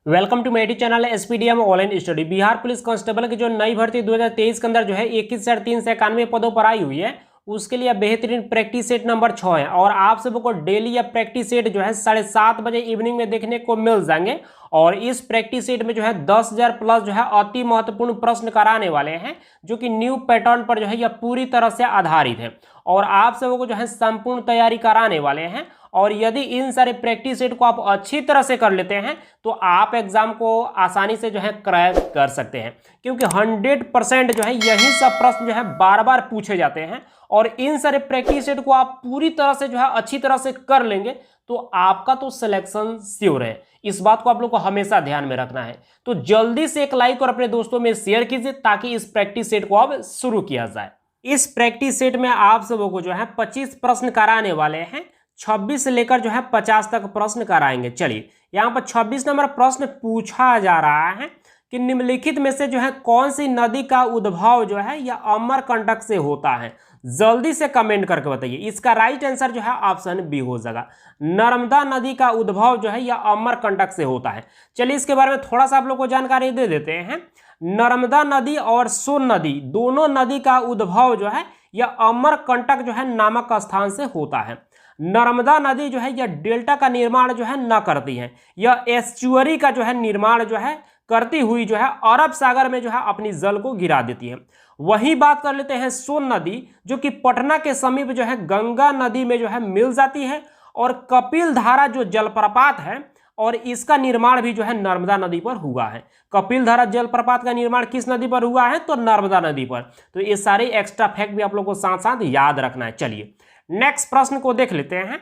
Welcome to medi channel SPDM online study. Bihar police constable की जो नई भर्ती 2023 के अंदर जो है 21,391 पदों पर आई हुई है, उसके लिए बेहतरीन प्रैक्टिस सेट नंबर 6 है और आप सबको डेली या प्रैक्टिस सेट जो है 7:30 बजे इवनिंग में देखने को मिल जाएंगे। और इस प्रैक्टिस सेट में जो है 10,000 प्लस जो है अति महत्वपूर्ण प्रश्न कराने वाले हैं, जो कि न्यू पैटर्न पर जो है यह पूरी तरह से आधारित है और आप सबको जो है संपूर्ण तैयारी कराने वाले हैं। और यदि इन सारे प्रैक्टिस सेट को आप अच्छी तरह से कर लेते हैं तो आप एग्जाम को आसानी से जो है क्रैक कर सकते हैं, क्योंकि 100% जो है यही सब प्रश्न जो है बार बार पूछे जाते हैं। और इन सारे प्रैक्टिस सेट को आप पूरी तरह से जो है अच्छी तरह से कर लेंगे तो आपका तो सिलेक्शन श्योर है। इस बात को आप लोग को हमेशा ध्यान में रखना है। तो जल्दी से एक लाइक और अपने दोस्तों में शेयर कीजिए ताकि इस प्रैक्टिस सेट को अब शुरू किया जाए। इस प्रैक्टिस सेट में आप सबको जो है 25 प्रश्न कराने वाले हैं, 26 से लेकर जो है 50 तक प्रश्न कराएंगे। चलिए, यहाँ पर 26 नंबर प्रश्न पूछा जा रहा है कि निम्नलिखित में से जो है कौन सी नदी का उद्भव जो है या अमरकंटक से होता है। जल्दी से कमेंट करके बताइए। इसका राइट आंसर जो है ऑप्शन बी हो जाएगा, नर्मदा नदी का उद्भव जो है या अमरकंटक से होता है। चलिए, इसके बारे में थोड़ा सा आप लोग को जानकारी दे देते हैं। नर्मदा नदी और सोन नदी दोनों नदी का उद्भव जो है या अमरकंटक जो है नामक स्थान से होता है। नर्मदा नदी जो है यह डेल्टा का निर्माण जो है न करती है, यह एस्चुअरी का जो है निर्माण जो है करती हुई जो है अरब सागर में जो है अपनी जल को गिरा देती है। वही बात कर लेते हैं सोन नदी, जो कि पटना के समीप जो है गंगा नदी में जो है मिल जाती है। और कपिल धारा जो जलप्रपात है और इसका निर्माण भी जो है नर्मदा नदी पर हुआ है। कपिल धारा जलप्रपात का निर्माण किस नदी पर हुआ है? तो नर्मदा नदी पर। तो ये सारे एक्स्ट्रा फैक्ट भी आप लोगों को साथ साथ याद रखना है। चलिए, नेक्स्ट प्रश्न को देख लेते हैं।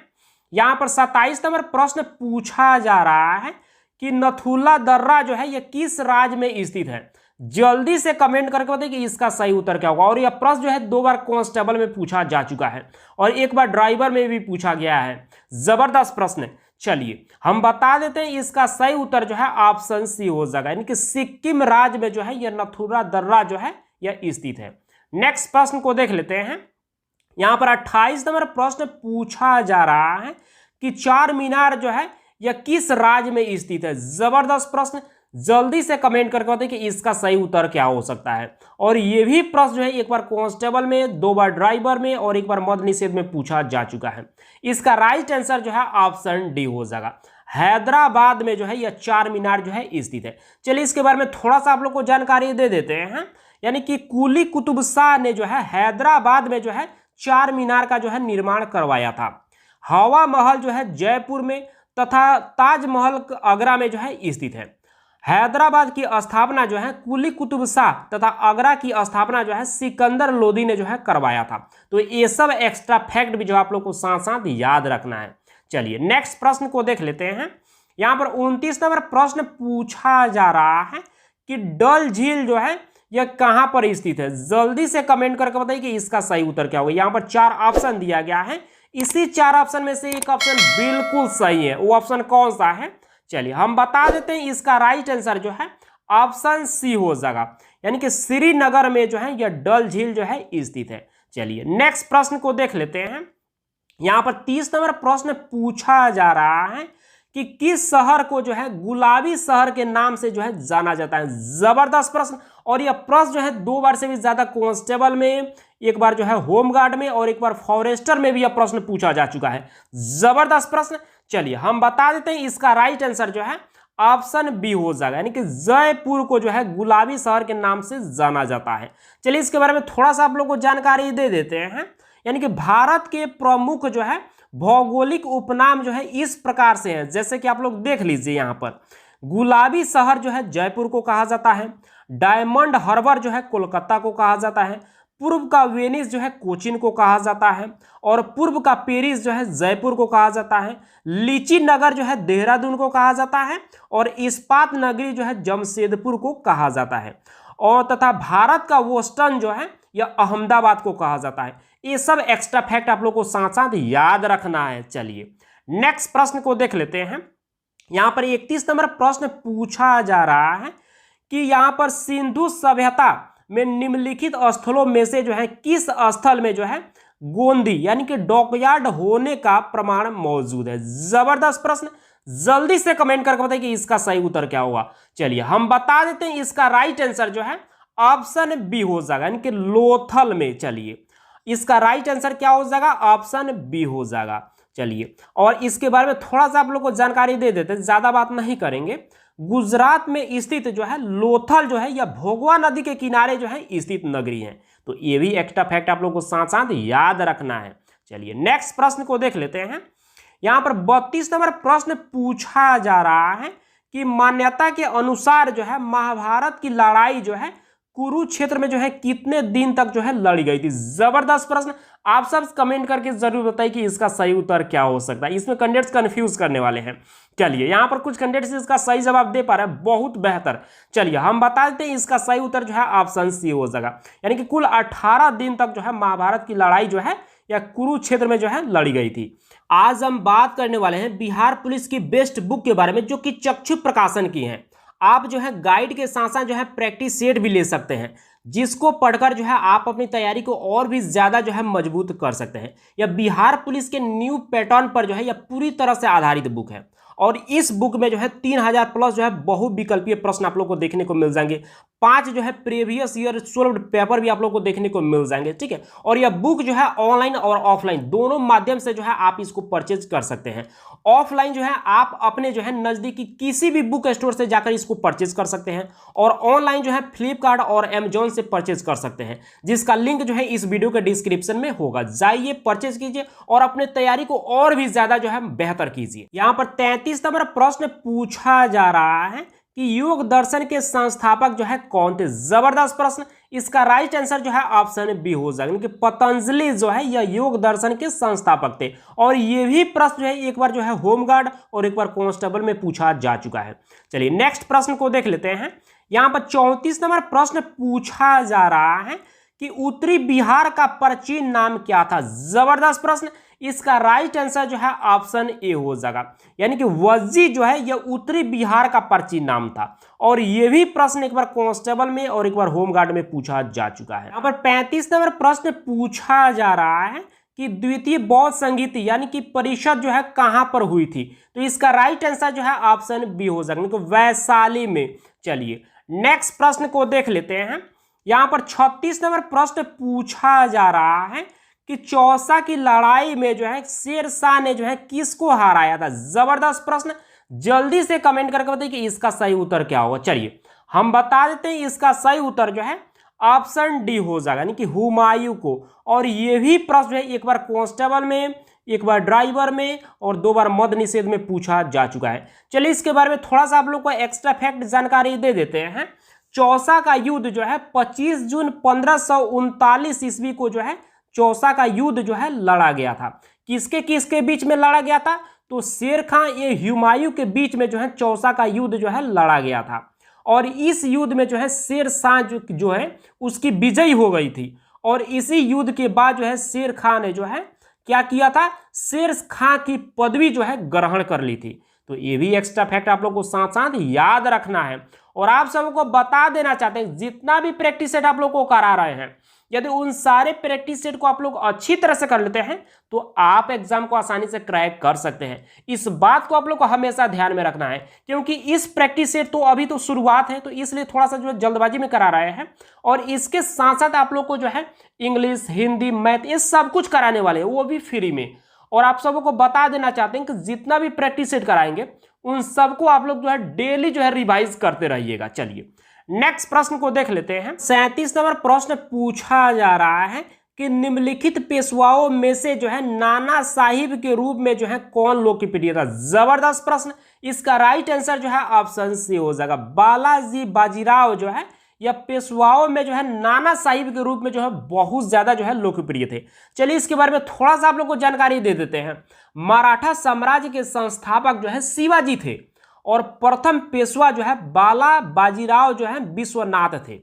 यहां पर 27 नंबर प्रश्न पूछा जा रहा है कि नथुला दर्रा जो है यह किस राज्य में स्थित है। जल्दी से कमेंट करके बताइए कि इसका सही उत्तर क्या होगा। और यह प्रश्न जो है 2 बार कांस्टेबल में पूछा जा चुका है और 1 बार ड्राइवर में भी पूछा गया है। जबरदस्त प्रश्न। चलिए, हम बता देते हैं इसका सही उत्तर जो है ऑप्शन सी हो जाएगा, यानी कि सिक्किम राज्य में जो है यह नथुला दर्रा जो है यह स्थित है। नेक्स्ट प्रश्न को देख लेते हैं। यहां पर 28 नंबर प्रश्न पूछा जा रहा है कि चार मीनार जो है यह किस राज्य में स्थित है। जबरदस्त प्रश्न। जल्दी से कमेंट करके बताइए कि इसका सही उत्तर क्या हो सकता है। और यह भी प्रश्न जो है 1 बार कांस्टेबल में, 2 बार ड्राइवर में और 1 बार मद्य निषेध में पूछा जा चुका है। इसका राइट आंसर जो है ऑप्शन डी हो जाएगा, हैदराबाद में जो है यह चार मीनार जो है स्थित है। चलिए, इसके बारे में थोड़ा सा आप लोग को जानकारी दे देते हैं। यानी कि कुली कुतुब शाह ने जो है हैदराबाद में जो है चार मीनार का जो है निर्माण करवाया था। हवा महल जो है जयपुर में तथा ताजमहल आगरा में जो है स्थित है। हैदराबाद की स्थापना जो है कुली कुतुब शाह तथा आगरा की स्थापना जो है सिकंदर लोदी ने जो है करवाया था। तो ये सब एक्स्ट्रा फैक्ट भी जो आप लोग को साथ साथ याद रखना है। चलिए, नेक्स्ट प्रश्न को देख लेते हैं। यहां पर 29 नंबर प्रश्न पूछा जा रहा है कि डल झील जो है यह कहां पर स्थित है। जल्दी से कमेंट करके बताइए कि इसका सही उत्तर क्या होगा। यहां पर 4 ऑप्शन दिया गया है, इसी 4 ऑप्शन में से एक ऑप्शन बिल्कुल सही है। वो ऑप्शन कौन सा है? चलिए, हम बता देते हैं। इसका राइट आंसर जो है ऑप्शन सी हो जाएगा, यानी कि श्रीनगर में जो है यह डल झील जो है स्थित है। चलिए, नेक्स्ट प्रश्न को देख लेते हैं। यहां पर 30 नंबर प्रश्न पूछा जा रहा है कि किस शहर को जो है गुलाबी शहर के नाम से जो है जाना जाता है। जबरदस्त प्रश्न। और यह प्रश्न जो है 2 बार से भी ज्यादा कांस्टेबल में, 1 बार जो है होमगार्ड में और 1 बार फॉरेस्टर में भी यह प्रश्न पूछा जा चुका है। जबरदस्त प्रश्न। चलिए, हम बता देते हैं इसका राइट आंसर जो है ऑप्शन बी हो जाएगा, यानी कि जयपुर को जो है गुलाबी शहर के नाम से जाना जाता है। चलिए, इसके बारे में थोड़ा सा आप लोग को जानकारी दे देते हैं। यानी कि भारत के प्रमुख जो है भौगोलिक उपनाम जो है इस प्रकार से है, जैसे कि आप लोग देख लीजिए। यहां पर गुलाबी शहर जो है जयपुर को कहा जाता है, डायमंड हार्बर जो है कोलकाता को कहा जाता है, पूर्व का वेनिस जो है कोचीन को कहा जाता है और पूर्व का पेरिस जो है जयपुर को कहा जाता है, लीची नगर जो है देहरादून को कहा जाता है और इस्पात नगरी जो है जमशेदपुर को कहा जाता है। और तथा भारत का बोस्टन जो है यह अहमदाबाद को कहा जाता है। ये सब एक्स्ट्रा फैक्ट आप लोग को साथ साथ याद रखना है। चलिए, नेक्स्ट प्रश्न को देख लेते हैं। यहां पर 31 नंबर प्रश्न पूछा जा रहा है कि यहां पर सिंधु सभ्यता में निम्नलिखित स्थलों में से जो है किस स्थल में जो है गोंदी यानी कि डॉकयार्ड होने का प्रमाण मौजूद है। जबरदस्त प्रश्न। जल्दी से कमेंट करके बताइए कि इसका सही उत्तर क्या होगा। चलिए हम बता देते हैं, इसका राइट आंसर जो है ऑप्शन बी हो जाएगा, यानी कि लोथल में। चलिए इसका राइट आंसर क्या हो जाएगा, ऑप्शन बी हो जाएगा। चलिए और इसके बारे में थोड़ा सा आप लोग को जानकारी दे देते हैं, ज्यादा बात नहीं करेंगे। गुजरात में स्थित जो है लोथल जो है, या भोगवा नदी के किनारे जो है स्थित नगरी है। तो ये भी एक्स्ट्रा फैक्ट आप लोग को साथ साथ याद रखना है। चलिए नेक्स्ट प्रश्न को देख लेते हैं। यहां पर 32 नंबर प्रश्न पूछा जा रहा है कि मान्यता के अनुसार जो है महाभारत की लड़ाई जो है कुरुक्षेत्र में जो है कितने दिन तक जो है लड़ी गई थी। जबरदस्त प्रश्न, आप सब कमेंट करके जरूर बताइए कि इसका सही उत्तर क्या हो सकता है। इसमें कैंडिडेट्स कंफ्यूज करने वाले हैं। चलिए यहां पर कुछ कैंडिडेट्स इसका सही जवाब दे पा रहे हैं, बहुत बेहतर। चलिए हम बता देते हैं, इसका सही उत्तर जो है ऑप्शन सी हो जाएगा, यानी कि कुल 18 दिन तक जो है महाभारत की लड़ाई जो है या कुरुक्षेत्र में जो है लड़ी गई थी। आज हम बात करने वाले हैं बिहार पुलिस की बेस्ट बुक के बारे में, जो कि चक्षु प्रकाशन की है। आप जो है गाइड के साथ साथ जो है प्रैक्टिस सेट भी ले सकते हैं, जिसको पढ़कर जो है आप अपनी तैयारी को और भी ज्यादा जो है मजबूत कर सकते हैं। यह बिहार पुलिस के न्यू पैटर्न पर जो है यह पूरी तरह से आधारित बुक है, और इस बुक में जो है 3000 प्लस जो है बहुविकल्पीय प्रश्न आप लोग को देखने को मिल जाएंगे। 5 जो है प्रीवियस ईयर सोल्व्ड पेपर भी आप लोग को देखने को मिल जाएंगे, ठीक है। और यह बुक जो है ऑनलाइन और ऑफलाइन दोनों माध्यम से जो है आप इसको परचेज कर सकते हैं। ऑफलाइन जो है आप अपने जो है नजदीकी किसी भी बुक स्टोर से जाकर इसको परचेज कर सकते हैं, और ऑनलाइन जो है फ्लिपकार्ट और अमेजॉन से परचेज कर सकते हैं, जिसका लिंक जो है इस वीडियो के डिस्क्रिप्शन में होगा। जाइए परचेज कीजिए और अपने तैयारी को और भी ज्यादा जो है बेहतर कीजिए। यहाँ पर 33 नंबर प्रश्न पूछा जा रहा है कि योग दर्शन के संस्थापक जो है कौन थे। जबरदस्त प्रश्न, इसका राइट आंसर जो है ऑप्शन बी हो जाएगा, क्योंकि पतंजलि जो है यह योग दर्शन के संस्थापक थे। और ये भी प्रश्न जो है एक बार जो है होमगार्ड और एक बार कांस्टेबल में पूछा जा चुका है। चलिए नेक्स्ट प्रश्न को देख लेते हैं। यहां पर 34 नंबर प्रश्न पूछा जा रहा है कि उत्तरी बिहार का प्राचीन नाम क्या था। जबरदस्त प्रश्न, इसका राइट आंसर जो है ऑप्शन ए हो जाएगा, यानी कि वज्जी जो है यह उत्तरी बिहार का प्राचीन नाम था। और यह भी प्रश्न एक बार कांस्टेबल में और एक बार होमगार्ड में पूछा जा चुका है। यहाँ पर 35 नंबर प्रश्न पूछा जा रहा है कि द्वितीय बौद्ध संगीति यानी कि परिषद जो है कहां पर हुई थी। तो इसका राइट आंसर जो है ऑप्शन बी हो जाएगा, तो वैशाली में। चलिए नेक्स्ट प्रश्न को देख लेते हैं। यहां पर 36 नंबर प्रश्न पूछा जा रहा है कि चौसा की लड़ाई में जो है शेरशाह ने जो है किसको हराया था। जबरदस्त प्रश्न, जल्दी से कमेंट करके बताइए कि इसका सही उत्तर क्या होगा। चलिए हम बता देते हैं, इसका सही उत्तर जो है ऑप्शन डी हो जाएगा, यानी कि हुमायूं को। और ये भी प्रश्न है एक बार कांस्टेबल में, एक बार ड्राइवर में और 2 बार मद निषेध में पूछा जा चुका है। चलिए इसके बारे में थोड़ा सा आप लोग को एक्स्ट्रा फैक्ट जानकारी दे देते हैं। चौसा का युद्ध जो है 25 जून 1539 ईस्वी को जो है चौसा का युद्ध जो है लड़ा गया था। किसके किसके बीच में लड़ा गया था, तो शेर खां ये हुमायूं के बीच में जो है चौसा का युद्ध जो है लड़ा गया था। और इस युद्ध में जो है शेरशाह जो है उसकी विजय हो गई थी। और इसी युद्ध के बाद जो है शेर खां ने जो है क्या किया था, शेर खां की पदवी जो है ग्रहण कर ली थी। तो ये भी एक्स्ट्रा फैक्ट आप लोग को साथ साथ याद रखना है। और आप सबको बता देना चाहते हैं, जितना भी प्रैक्टिस सेट आप लोग को करा रहे हैं, यदि उन सारे प्रैक्टिस सेट को आप लोग अच्छी तरह से कर लेते हैं तो आप एग्जाम को आसानी से क्रैक कर सकते हैं। इस बात को आप लोग को हमेशा ध्यान में रखना है, क्योंकि इस प्रैक्टिस सेट तो अभी तो शुरुआत है, तो इसलिए थोड़ा सा जो है जल्दबाजी में करा रहे हैं। और इसके साथ साथ आप लोग को जो है इंग्लिश, हिंदी, मैथ ये सब कुछ कराने वाले हैं, वो भी फ्री में। और आप सबको को बता देना चाहते हैं कि जितना भी प्रैक्टिस सेट कराएंगे उन सबको आप लोग जो है डेली जो है रिवाइज करते रहिएगा। चलिए नेक्स्ट प्रश्न को देख लेते हैं। 37 नंबर प्रश्न पूछा जा रहा है कि निम्नलिखित पेशवाओं में से जो है नाना साहिब के रूप में जो है कौन लोकप्रिय था। जबरदस्त प्रश्न, इसका राइट आंसर जो है ऑप्शन सी हो जाएगा, बालाजी बाजीराव जो है या पेशवाओं में जो है नाना साहिब के रूप में जो है बहुत ज्यादा जो है लोकप्रिय थे। चलिए इसके बारे में थोड़ा सा आप लोग को जानकारी दे देते हैं। मराठा साम्राज्य के संस्थापक जो है शिवाजी थे, और प्रथम पेशवा जो है बाला बाजीराव जो है विश्वनाथ थे।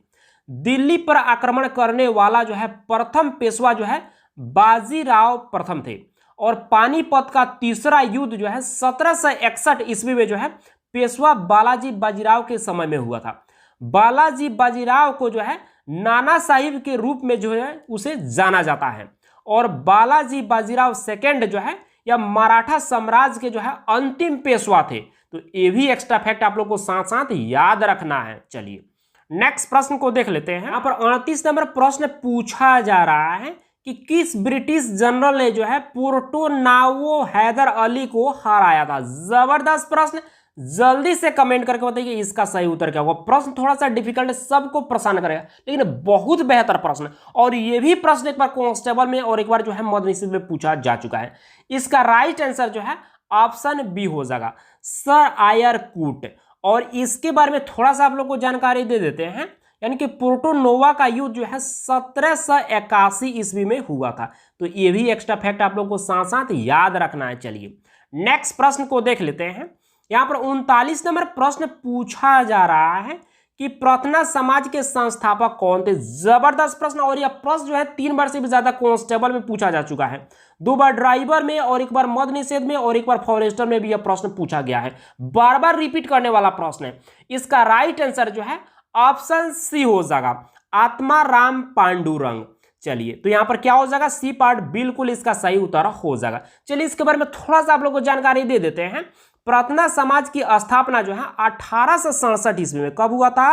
दिल्ली पर आक्रमण करने वाला जो है प्रथम पेशवा जो है बाजीराव प्रथम थे। और पानीपत का तीसरा युद्ध जो है 1761 ईस्वी में जो है पेशवा बालाजी बाजीराव के समय में हुआ था। बालाजी बाजीराव को जो है नाना साहिब के रूप में जो है उसे जाना जाता है। और बालाजी बाजीराव सेकेंड जो है या मराठा साम्राज्य के जो है अंतिम पेशवा थे। तो ये भी एक्स्ट्रा फैक्ट आप लोग को साथ साथ याद रखना है। चलिए नेक्स्ट प्रश्न को देख लेते हैं। यहाँ पर 38 नंबर प्रश्न पूछा जा रहा है कि किस ब्रिटिश जनरल ने जो है पोर्टो नावो हैदर अली को हराया था। जबरदस्त प्रश्न, जल्दी से कमेंट करके बताइए इसका सही उत्तर क्या होगा। प्रश्न थोड़ा सा डिफिकल्ट है, सबको परेशान करेगा, लेकिन बहुत बेहतर प्रश्न। और ये भी प्रश्न एक बार कांस्टेबल में और एक बार जो है मद्य निषेध में पूछा जा चुका है। इसका राइट आंसर जो है ऑप्शन बी हो जाएगा, सर आयर कूट। और इसके बारे में थोड़ा सा आप लोग को जानकारी दे देते हैं, यानी कि पोर्टो नोवा का युद्ध जो है 1781 ईस्वी में हुआ था। तो ये भी एक्स्ट्रा फैक्ट आप लोग को साथ साथ याद रखना है। चलिए नेक्स्ट प्रश्न को देख लेते हैं। यहां पर 39 नंबर प्रश्न पूछा जा रहा है कि प्रार्थना समाज के संस्थापक कौन थे। जबरदस्त प्रश्न, और यह प्रश्न जो है 3 बार से भी ज्यादा कांस्टेबल में पूछा जा चुका है। 2 बार ड्राइवर में और 1 बार मद्य निषेध में और 1 बार फॉरेस्टर में भी यह प्रश्न पूछा गया है। बार बार रिपीट करने वाला प्रश्न है। इसका राइट आंसर जो है ऑप्शन सी हो जाएगा, आत्माराम पांडुरंग। चलिए तो यहां पर क्या हो जाएगा, सी पार्ट बिल्कुल इसका सही उत्तर हो जाएगा। चलिए इसके बारे में थोड़ा सा आप लोग को जानकारी दे देते हैं। प्रार्थना समाज की स्थापना जो है 1867 ईस्वी में कब हुआ था।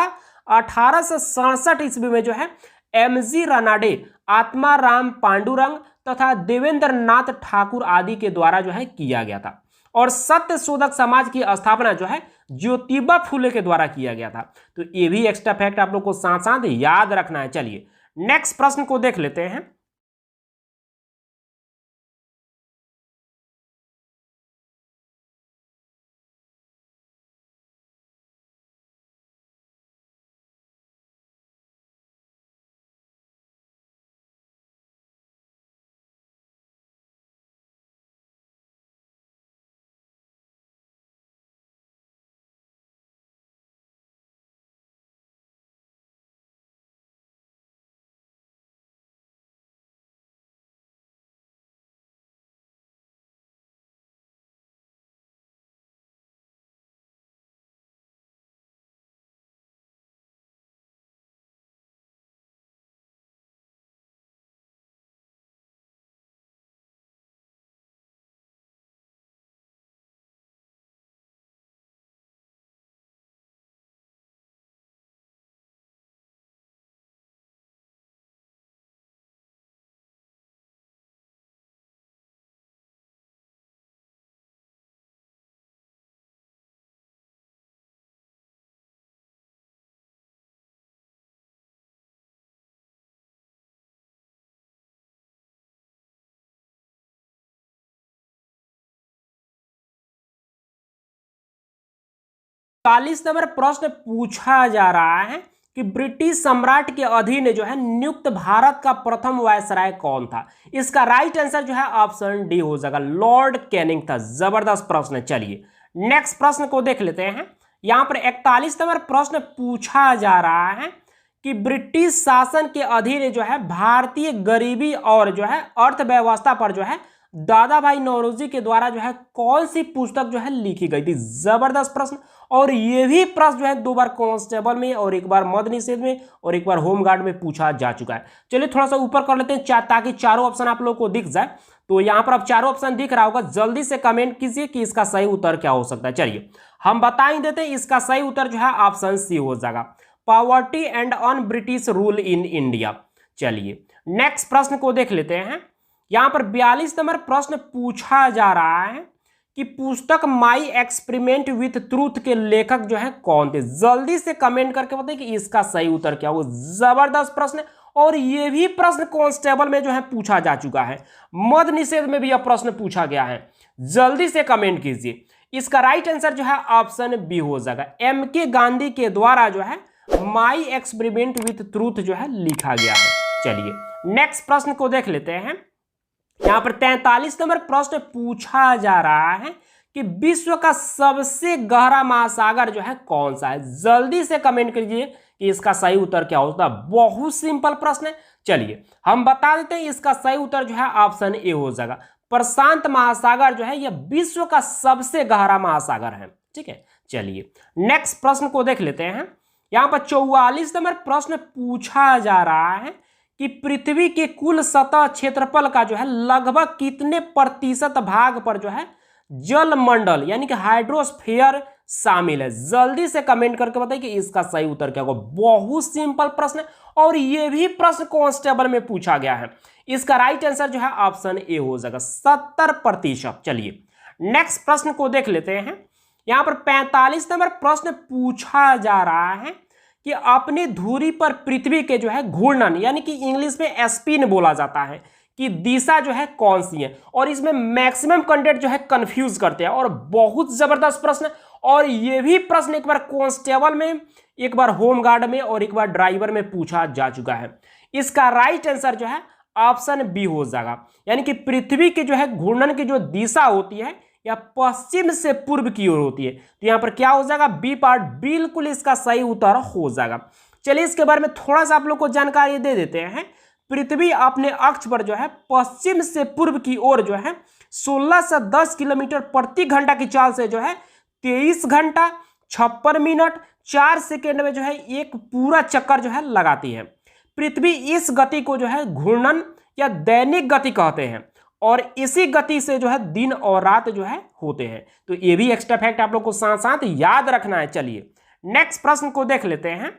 1867 ईस्वी में जो है एमजी रानाडे, आत्माराम पांडुरंग तथा देवेंद्र नाथ ठाकुर आदि के द्वारा जो है किया गया था। और सत्य शोधक समाज की स्थापना जो है ज्योतिबा फुले के द्वारा किया गया था। तो ये भी एक्स्ट्रा फैक्ट आप लोग को साथ साथ याद रखना है। चलिए नेक्स्ट प्रश्न को देख लेते हैं। चालीस नंबर प्रश्न पूछा जा रहा है कि ब्रिटिश सम्राट के अधीन जो है नियुक्त भारत का प्रथम वायसराय कौन था। इसका राइट आंसर जो है ऑप्शन डी हो जाएगा, लॉर्ड कैनिंग था। जबरदस्त प्रश्न है। चलिए नेक्स्ट प्रश्न को देख लेते हैं। यहां पर 41 नंबर प्रश्न पूछा जा रहा है कि ब्रिटिश शासन के अधीन जो है भारतीय गरीबी और जो है अर्थव्यवस्था पर जो है दादा भाई नौरोजी के द्वारा जो है कौन सी पुस्तक जो है लिखी गई थी। जबरदस्त प्रश्न, और ये भी प्रश्न जो है 2 बार कांस्टेबल में और 1 बार मद्य निषेध में और 1 बार होमगार्ड में पूछा जा चुका है। चलिए थोड़ा सा ऊपर कर लेते हैं ताकि चारों ऑप्शन आप लोग को दिख जाए। तो यहां पर अब चारों ऑप्शन दिख रहा होगा, जल्दी से कमेंट कीजिए कि इसका सही उत्तर क्या हो सकता है। चलिए हम बता ही देते हैं, इसका सही उत्तर जो है ऑप्शन सी हो जाएगा, poverty and on British rule in India. चलिए नेक्स्ट प्रश्न को देख लेते हैं। यहां पर 42 नंबर प्रश्न पूछा जा रहा है कि पुस्तक माई एक्सपेरिमेंट विथ ट्रूथ के लेखक जो है कौन थे। जल्दी से कमेंट करके बताइए कि इसका सही उत्तर क्या हो। जबरदस्त प्रश्न, और यह भी प्रश्न कांस्टेबल में जो है पूछा जा चुका है। मद्य निषेध में भी यह प्रश्न पूछा गया है। जल्दी से कमेंट कीजिए। इसका राइट आंसर जो है ऑप्शन बी हो जाएगा, एम के गांधी के द्वारा जो है माई एक्सपेरिमेंट विथ ट्रूथ जो है लिखा गया है। चलिए नेक्स्ट प्रश्न को देख लेते हैं। यहां पर 43 नंबर प्रश्न पूछा जा रहा है कि विश्व का सबसे गहरा महासागर जो है कौन सा है। जल्दी से कमेंट कीजिए कि इसका सही उत्तर क्या होता है। बहुत सिंपल प्रश्न है। चलिए हम बता देते हैं, इसका सही उत्तर जो है ऑप्शन ए हो जाएगा, प्रशांत महासागर जो है यह विश्व का सबसे गहरा महासागर है। ठीक है, चलिए नेक्स्ट प्रश्न को देख लेते हैं। यहां पर 44 नंबर प्रश्न पूछा जा रहा है कि पृथ्वी के कुल सतह क्षेत्रफल का जो है लगभग कितने प्रतिशत भाग पर जो है जलमंडल यानी कि हाइड्रोस्फीयर शामिल है? जल्दी से कमेंट करके बताइए कि इसका सही उत्तर क्या होगा। बहुत सिंपल प्रश्न है और यह भी प्रश्न कांस्टेबल में पूछा गया है। इसका राइट आंसर जो है ऑप्शन ए हो जाएगा 70%। चलिए नेक्स्ट प्रश्न को देख लेते हैं। यहां पर 45 नंबर प्रश्न पूछा जा रहा है कि अपनी धुरी पर पृथ्वी के जो है घूर्णन यानी कि इंग्लिश में स्पिन बोला जाता है कि दिशा जो है कौन सी है, और इसमें मैक्सिमम कैंडिडेट जो है कंफ्यूज करते हैं और बहुत जबरदस्त प्रश्न। और ये भी प्रश्न एक बार कांस्टेबल में, एक बार होमगार्ड में और एक बार ड्राइवर में पूछा जा चुका है। इसका राइट आंसर जो है ऑप्शन बी हो जाएगा, यानी कि पृथ्वी की जो है घूर्णन की जो दिशा होती है या पश्चिम से पूर्व की ओर होती है। तो यहां पर क्या हो जाएगा, बी पार्ट बिल्कुल इसका सही उत्तर हो जाएगा। चलिए इसके बारे में थोड़ा सा आप लोग को जानकारी दे देते हैं। पृथ्वी अपने अक्ष पर जो है पश्चिम से पूर्व की ओर जो है 16 से 10 किलोमीटर प्रति घंटा की चाल से जो है 23 घंटा 56 मिनट 4 सेकेंड में जो है एक पूरा चक्कर जो है लगाती है। पृथ्वी इस गति को जो है घूर्णन या दैनिक गति कहते हैं और इसी गति से जो है दिन और रात जो है होते हैं। तो ये भी एक्स्ट्रा फैक्ट आप लोग को साथ साथ याद रखना है। चलिए नेक्स्ट प्रश्न को देख लेते हैं।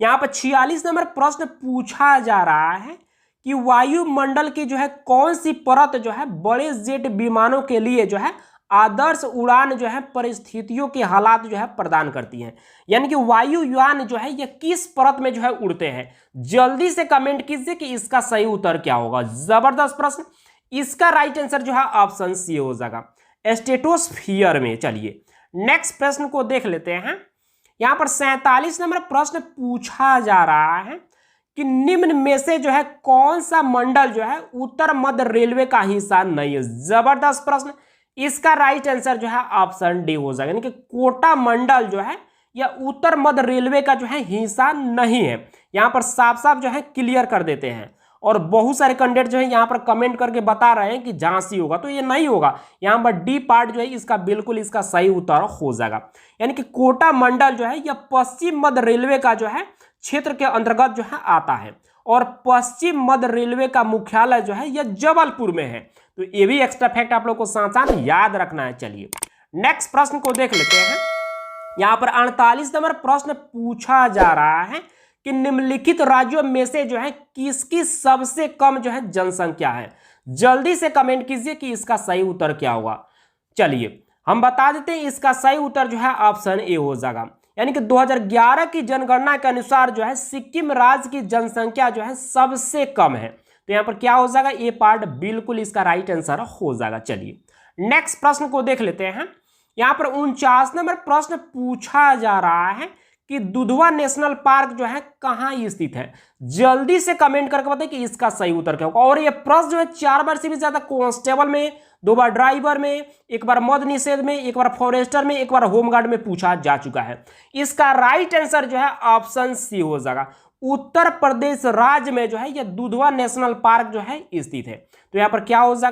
यहां पर 46 नंबर प्रश्न पूछा जा रहा है कि वायुमंडल की जो है कौन सी परत जो है बड़े जेट विमानों के लिए जो है आदर्श उड़ान जो है परिस्थितियों के हालात जो है प्रदान करती हैं, यानी कि वायुयान जो है ये किस परत में जो है उड़ते हैं। जल्दी से कमेंट कीजिए कि इसका सही उत्तर क्या होगा। जबरदस्त प्रश्न। इसका राइट आंसर जो है ऑप्शन सी हो जाएगा, स्ट्रेटोस्फियर में। चलिए नेक्स्ट प्रश्न को देख लेते हैं। यहां पर 47 नंबर प्रश्न पूछा जा रहा है कि निम्न में से जो है कौन सा मंडल जो है उत्तर मध्य रेलवे का हिस्सा नहीं है। जबरदस्त प्रश्न। इसका राइट आंसर जो है ऑप्शन डी हो जाएगा, यानी कि कोटा मंडल जो है या उत्तर मध्य रेलवे का जो है हिस्सा नहीं है। यहां पर साफ साफ जो है क्लियर कर देते हैं और बहुत सारे कैंडिडेट जो है यहां पर कमेंट करके बता रहे हैं कि झांसी होगा, तो ये नहीं होगा। यहां पर डी पार्ट जो है इसका बिल्कुल इसका सही उत्तर हो जाएगा, यानी कि कोटा मंडल जो है यह पश्चिम मध्य रेलवे का जो है क्षेत्र के अंतर्गत जो है आता है और पश्चिम मध्य रेलवे का मुख्यालय जो है यह जबलपुर में है। तो ये भी एक्स्ट्रा फैक्ट आप लोग को साथ साथ याद रखना है। चलिए नेक्स्ट प्रश्न को देख लेते हैं। यहां पर 48 नंबर प्रश्न पूछा जा रहा है कि निम्नलिखित राज्यों में से जो है किसकी सबसे कम जो है जनसंख्या है। जल्दी से कमेंट कीजिए कि इसका सही उत्तर क्या होगा। चलिए हम बता देते हैं, इसका सही उत्तर जो है ऑप्शन ए हो जाएगा, यानी कि 2011 की जनगणना के अनुसार जो है सिक्किम राज्य की जनसंख्या जो है सबसे कम है। तो यहां पर क्या हो जाएगा, ए पार्ट बिल्कुल इसका राइट आंसर हो जाएगा। चलिए नेक्स्ट प्रश्न को देख लेते हैं। यहां पर 49 नंबर प्रश्न पूछा जा रहा है कि दुधवा नेशनल पार्क जो है कहां स्थित है। जल्दी से कमेंट करके बताइए कि इसका सही उत्तर क्या होगा। और ये प्रश्न जो है 4 बार से भी ज्यादा कांस्टेबल में, 2 बार ड्राइवर में, 1 बार मद निषेध में, 1 बार फॉरेस्टर में, 1 बार होमगार्ड में पूछा जा चुका है। इसका राइट आंसर जो है ऑप्शन सी हो जाएगा, उत्तर प्रदेश राज्य में जो है यह दुधवा नेशनल पार्क जो है स्थित है। तो यहां पर क्या हो जाएगा,